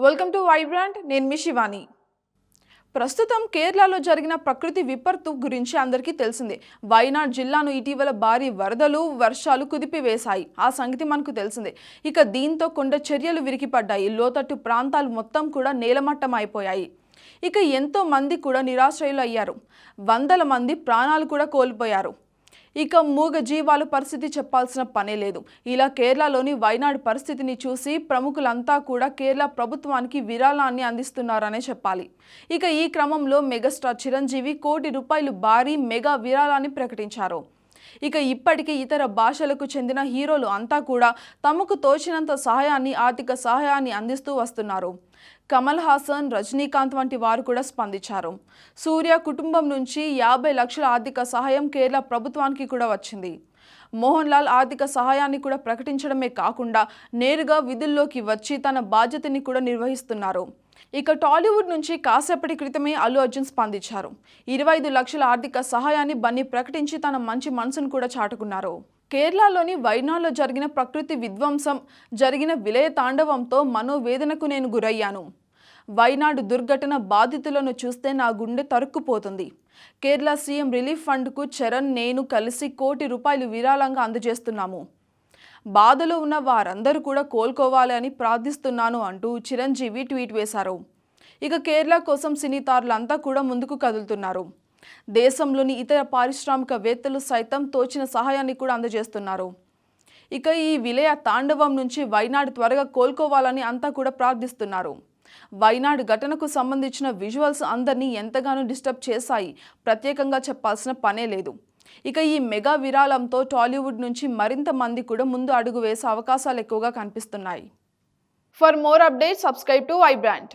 Welcome to Vibrant. నేను మీ శివాని. ప్రస్తుతం కేరళలో జరిగిన ప్రకృతి విపత్తు గురించి అందరికీ తెలిసిందే. వయనాడ్ జిల్లాను ఇటీవల భారీ వరదలు, వర్షాలు కుదిపివేశాయి. ఆ సంగతి మనకు తెలిసిందే. ఇక దీంతో కొండ చర్యలు విరిగిపడ్డాయి. లోతట్టు ప్రాంతాలు మొత్తం కూడా నేలమట్టం అయిపోయాయి. ఇక ఎంతో మంది కూడా నిరాశ్రయులు అయ్యారు. వందల మంది ప్రాణాలు కూడా కోల్పోయారు. ఇక మూగ జీవాల పరిస్థితి చెప్పాల్సిన పనే లేదు. ఇలా కేరళలోని వయనాడ్ పరిస్థితిని చూసి ప్రముఖులంతా కూడా కేరళ ప్రభుత్వానికి విరాళాన్ని అందిస్తున్నారనే చెప్పాలి. ఇక ఈ క్రమంలో మెగాస్టార్ చిరంజీవి ₹1 కోటి భారీ మెగా విరాళాన్ని ప్రకటించారు. ఇక ఇప్పటికీ ఇతర భాషలకు చెందిన హీరోలు అంతా కూడా తమకు తోచినంత ఆర్థిక సహాయాన్ని అందిస్తూ వస్తున్నారు. కమల్ హాసన్, రజనీకాంత్ వంటి వారు కూడా స్పందించారు. సూర్య కుటుంబం నుంచి 50 లక్షల ఆర్థిక సహాయం కేరళ ప్రభుత్వానికి కూడా వచ్చింది. మోహన్ లాల్ ఆర్థిక సహాయాన్ని కూడా ప్రకటించడమే కాకుండా నేరుగా విధుల్లోకి వచ్చి తన బాధ్యతని కూడా నిర్వహిస్తున్నారు. ఇక టాలీవుడ్ నుంచి కాసేపటి క్రితమే అల్లు అర్జున్ స్పందించారు. 25 లక్షల ఆర్థిక సహాయాన్ని బన్నీ ప్రకటించి తన మంచి మనసును కూడా చాటుకున్నారు. కేరళలోని వయనాడ్లో జరిగిన ప్రకృతి విధ్వంసం, జరిగిన విలయ తాండవంతో మనోవేదనకు నేను గురయ్యాను. వయనాడ్ దుర్ఘటన బాధితులను చూస్తే నా గుండె తరుక్కుపోతుంది. కేరళ సీఎం రిలీఫ్ ఫండ్కు చరణ్, నేను కలిసి ₹1 కోటి విరాళంగా అందజేస్తున్నాము. బాధలో ఉన్న వారందరూ కూడా కోలుకోవాలి అని ప్రార్థిస్తున్నాను అంటూ చిరంజీవి ట్వీట్ వేశారు. ఇక కేరళ కోసం సినీ తారులంతా కూడా ముందుకు కదులుతున్నారు. దేశంలోని ఇతర పారిశ్రామికవేత్తలు సైతం తోచిన సహాయాన్ని కూడా అందజేస్తున్నారు. ఇక ఈ విలయ తాండవం నుంచి వయనాడ్ త్వరగా కోలుకోవాలని అంతా కూడా ప్రార్థిస్తున్నారు. వయనాడ్ ఘటనకు సంబంధించిన విజువల్స్ అందరినీ ఎంతగానో డిస్టర్బ్ చేశాయి. ప్రత్యేకంగా చెప్పాల్సిన పనే లేదు. ఇక ఈ మెగా విరాళంతో టాలీవుడ్ నుంచి మరింత మంది కూడా ముందు అడుగు వేసే అవకాశాలు ఎక్కువగా కనిపిస్తున్నాయి. For more updates, subscribe to Vibrant.